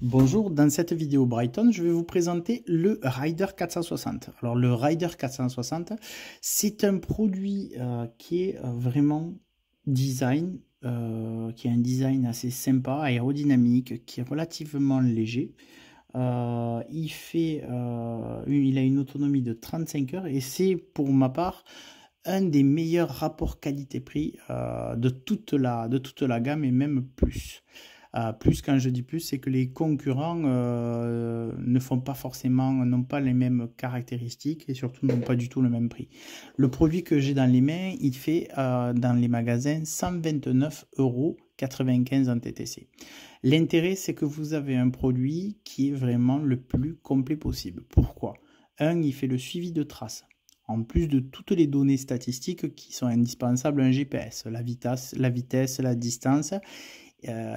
Bonjour, dans cette vidéo Brighton, je vais vous présenter le Rider 460. Alors le Rider 460, c'est un produit qui est vraiment design, qui a un design assez sympa, aérodynamique, qui est relativement léger. Il a une autonomie de 35 heures et c'est pour ma part un des meilleurs rapports qualité-prix de toute la gamme et même plus. Plus, quand je dis plus, c'est que les concurrents ne font pas forcément, n'ont pas les mêmes caractéristiques et surtout n'ont pas du tout le même prix. Le produit que j'ai dans les mains, il fait dans les magasins 129,95 € en TTC. L'intérêt, c'est que vous avez un produit qui est vraiment le plus complet possible. Pourquoi? Il fait le suivi de traces. En plus de toutes les données statistiques qui sont indispensables à un GPS, la vitesse, la distance,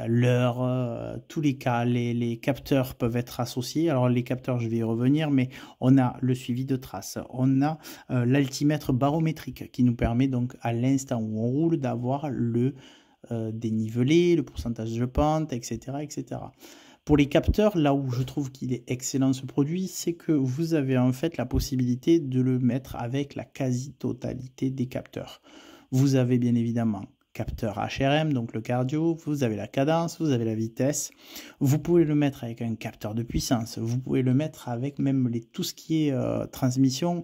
l'heure, tous les cas, les capteurs peuvent être associés. Alors les capteurs, je vais y revenir, mais on a le suivi de traces, on a l'altimètre barométrique qui nous permet donc à l'instant où on roule d'avoir le dénivelé, le pourcentage de pente, etc., etc. Pour les capteurs, là où je trouve qu'il est excellent ce produit, c'est que vous avez en fait la possibilité de le mettre avec la quasi-totalité des capteurs. Vous avez bien évidemment capteur HRM, donc le cardio, vous avez la cadence, vous avez la vitesse, vous pouvez le mettre avec un capteur de puissance, vous pouvez le mettre avec même tout ce qui est transmission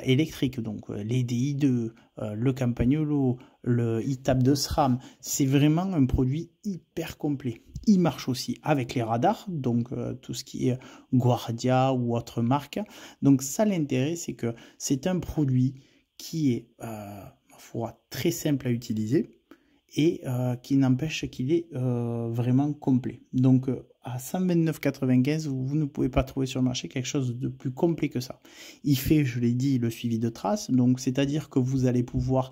électrique, donc les DI2, le Campagnolo, le e-tap de SRAM, c'est vraiment un produit hyper complet. Il marche aussi avec les radars, donc tout ce qui est Guardia ou autre marque. Donc ça, l'intérêt, c'est que c'est un produit qui est très simple à utiliser et qui n'empêche qu'il est vraiment complet. Donc à 129,95 €, vous ne pouvez pas trouver sur le marché quelque chose de plus complet que ça. Il fait, je l'ai dit, le suivi de traces, donc c'est-à-dire que vous allez pouvoir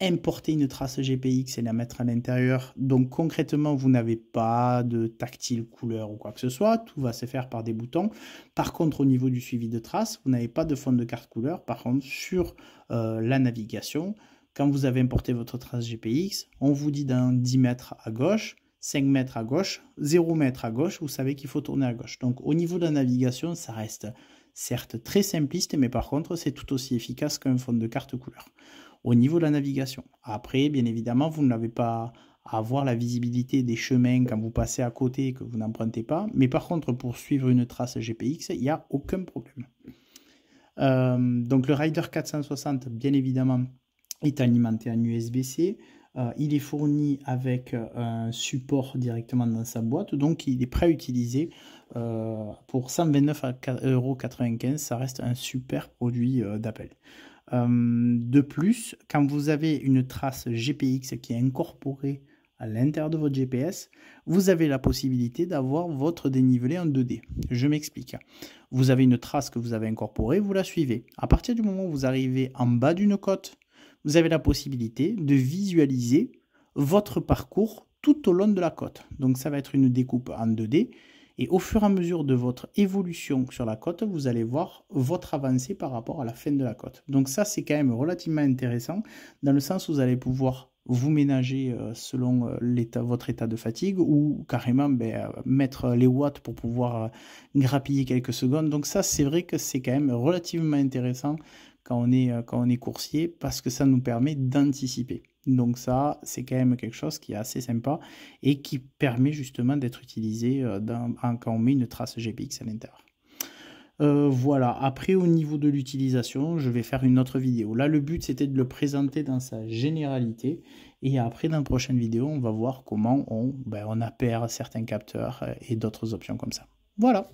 importer une trace GPX et la mettre à l'intérieur. Donc concrètement, vous n'avez pas de tactile, couleur ou quoi que ce soit. Tout va se faire par des boutons. Par contre, au niveau du suivi de traces, vous n'avez pas de fond de carte couleur. Par contre, sur la navigation, quand vous avez importé votre trace GPX, on vous dit dans 10 mètres à gauche, 5 mètres à gauche, 0 mètre à gauche, vous savez qu'il faut tourner à gauche. Donc au niveau de la navigation, ça reste certes très simpliste, mais par contre, c'est tout aussi efficace qu'un fond de carte couleur. Au niveau de la navigation. Après, bien évidemment, vous n'avez pas à avoir la visibilité des chemins quand vous passez à côté et que vous n'empruntez pas. Mais par contre, pour suivre une trace GPX, il n'y a aucun problème. Donc le Rider 460, bien évidemment, est alimenté en USB-C. Il est fourni avec un support directement dans sa boîte. Donc il est prêt à utiliser pour 129,95 €. Ça reste un super produit d'appel. De plus, quand vous avez une trace GPX qui est incorporée à l'intérieur de votre GPS, vous avez la possibilité d'avoir votre dénivelé en 2D. Je m'explique. Vous avez une trace que vous avez incorporée, vous la suivez. À partir du moment où vous arrivez en bas d'une côte, vous avez la possibilité de visualiser votre parcours tout au long de la côte. Donc ça va être une découpe en 2D. Et au fur et à mesure de votre évolution sur la côte, vous allez voir votre avancée par rapport à la fin de la côte. Donc ça, c'est quand même relativement intéressant, dans le sens où vous allez pouvoir vous ménager selon votre état de fatigue, ou carrément mettre les watts pour pouvoir grappiller quelques secondes. Donc ça, c'est vrai que c'est quand même relativement intéressant quand on est coursier, parce que ça nous permet d'anticiper. Donc ça, c'est quand même quelque chose qui est assez sympa et qui permet justement d'être utilisé quand on met une trace GPX à l'intérieur. Voilà, après au niveau de l'utilisation, je vais faire une autre vidéo. Là, le but, c'était de le présenter dans sa généralité. Et après, dans la prochaine vidéo, on va voir comment on appaire certains capteurs et d'autres options comme ça. Voilà.